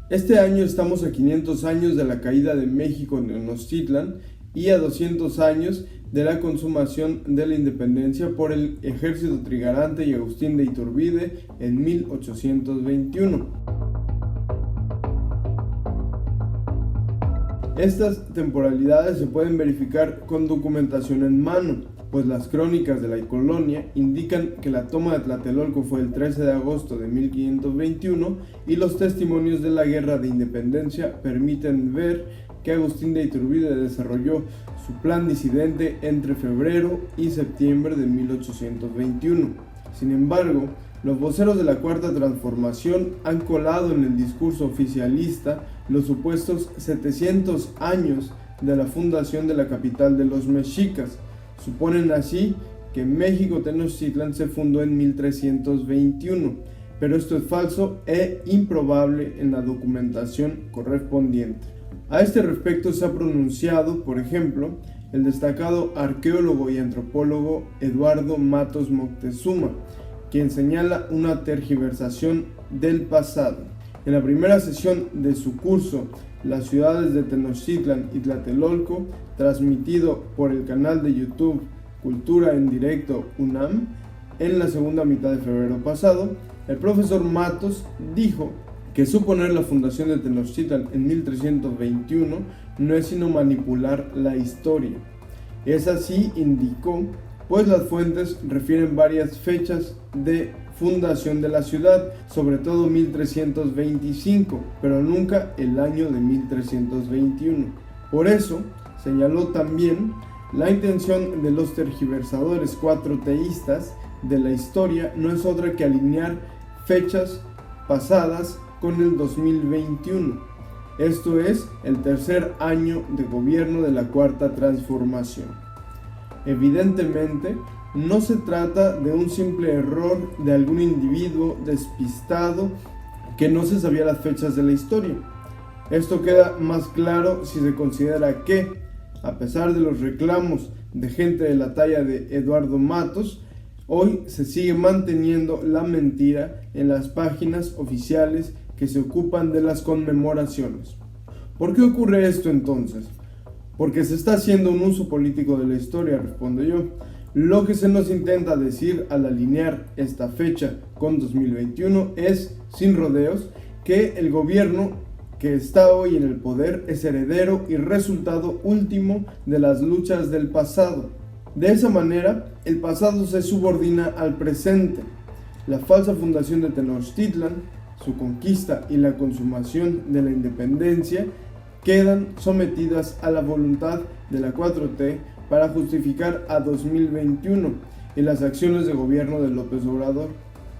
Este año estamos a 500 años de la caída de México en Tenochtitlan y a 200 años de la consumación de la independencia por el ejército trigarante y Agustín de Iturbide en 1821. Estas temporalidades se pueden verificar con documentación en mano, pues las crónicas de la colonia indican que la toma de Tlatelolco fue el 13 de agosto de 1521 y los testimonios de la Guerra de Independencia permiten ver que Agustín de Iturbide desarrolló su plan disidente entre febrero y septiembre de 1821. Sin embargo, los voceros de la Cuarta Transformación han colado en el discurso oficialista los supuestos 700 años de la fundación de la capital de los mexicas. Suponen así que México Tenochtitlan se fundó en 1321, pero esto es falso e improbable en la documentación correspondiente. A este respecto se ha pronunciado, por ejemplo, el destacado arqueólogo y antropólogo Eduardo Matos Moctezuma, quien señala una tergiversación del pasado. En la primera sesión de su curso, Las ciudades de Tenochtitlan y Tlatelolco, transmitido por el canal de YouTube Cultura en Directo UNAM, en la segunda mitad de febrero pasado, el profesor Matos dijo que suponer la fundación de Tenochtitlan en 1321 no es sino manipular la historia. Es así, indicó, pues las fuentes refieren varias fechas de fundación de la ciudad, sobre todo 1325, pero nunca el año de 1321. Por eso, señaló también, la intención de los tergiversadores cuatroteístas de la historia no es otra que alinear fechas pasadas con el 2021. Esto es el tercer año de gobierno de la Cuarta Transformación. Evidentemente, no se trata de un simple error de algún individuo despistado que no se sabía las fechas de la historia. Esto queda más claro si se considera que, a pesar de los reclamos de gente de la talla de Eduardo Matos, hoy se sigue manteniendo la mentira en las páginas oficiales que se ocupan de las conmemoraciones. ¿Por qué ocurre esto entonces? Porque se está haciendo un uso político de la historia, respondo yo. Lo que se nos intenta decir al alinear esta fecha con 2021 es, sin rodeos, que el gobierno que está hoy en el poder es heredero y resultado último de las luchas del pasado. De esa manera, el pasado se subordina al presente. La falsa fundación de Tenochtitlan, su conquista y la consumación de la independencia quedan sometidas a la voluntad de la 4T para justificar a 2021 y las acciones de gobierno de López Obrador.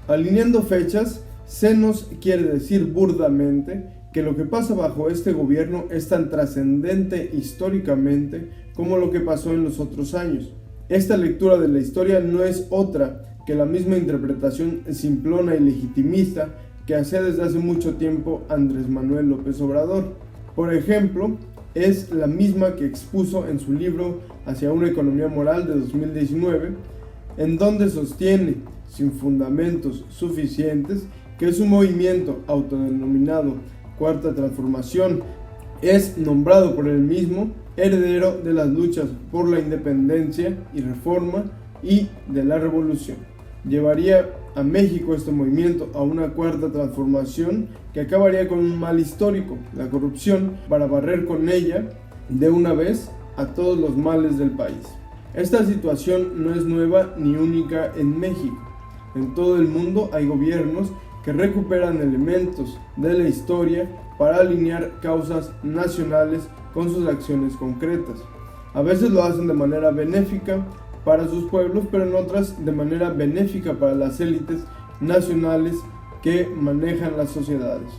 Alineando fechas, se nos quiere decir burdamente que lo que pasa bajo este gobierno es tan trascendente históricamente como lo que pasó en los otros años. Esta lectura de la historia no es otra que la misma interpretación simplona y legitimista que hacía desde hace mucho tiempo Andrés Manuel López Obrador. Por ejemplo, es la misma que expuso en su libro Hacia una economía moral de 2019, en donde sostiene, sin fundamentos suficientes, que su movimiento autodenominado Cuarta Transformación es nombrado por él mismo heredero de las luchas por la independencia y reforma y de la revolución. Llevaría a México este movimiento a una cuarta transformación que acabaría con un mal histórico, la corrupción, para barrer con ella de una vez a todos los males del país. Esta situación no es nueva ni única en México. En todo el mundo hay gobiernos que recuperan elementos de la historia para alinear causas nacionales con sus acciones concretas. A veces lo hacen de manera benéfica para sus pueblos, pero en otras de manera benéfica para las élites nacionales que manejan las sociedades.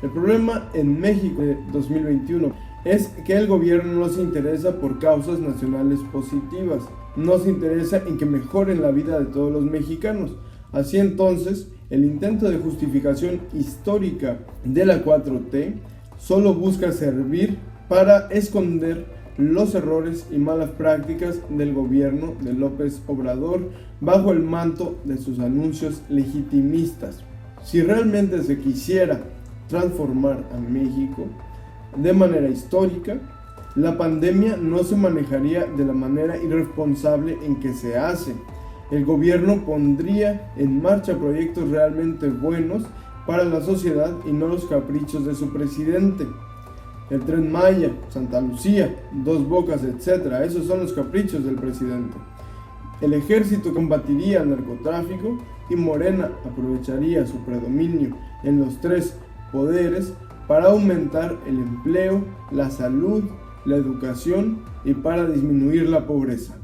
El problema en México de 2021 es que el gobierno no se interesa por causas nacionales positivas, no se interesa en que mejoren la vida de todos los mexicanos. Así entonces, el intento de justificación histórica de la 4T solo busca servir para esconder los errores y malas prácticas del gobierno de López Obrador bajo el manto de sus anuncios legitimistas. Si realmente se quisiera transformar a México de manera histórica, la pandemia no se manejaría de la manera irresponsable en que se hace. El gobierno pondría en marcha proyectos realmente buenos para la sociedad y no los caprichos de su presidente. El Tren Maya, Santa Lucía, Dos Bocas, etc. Esos son los caprichos del presidente. El ejército combatiría el narcotráfico y Morena aprovecharía su predominio en los tres poderes para aumentar el empleo, la salud, la educación y para disminuir la pobreza.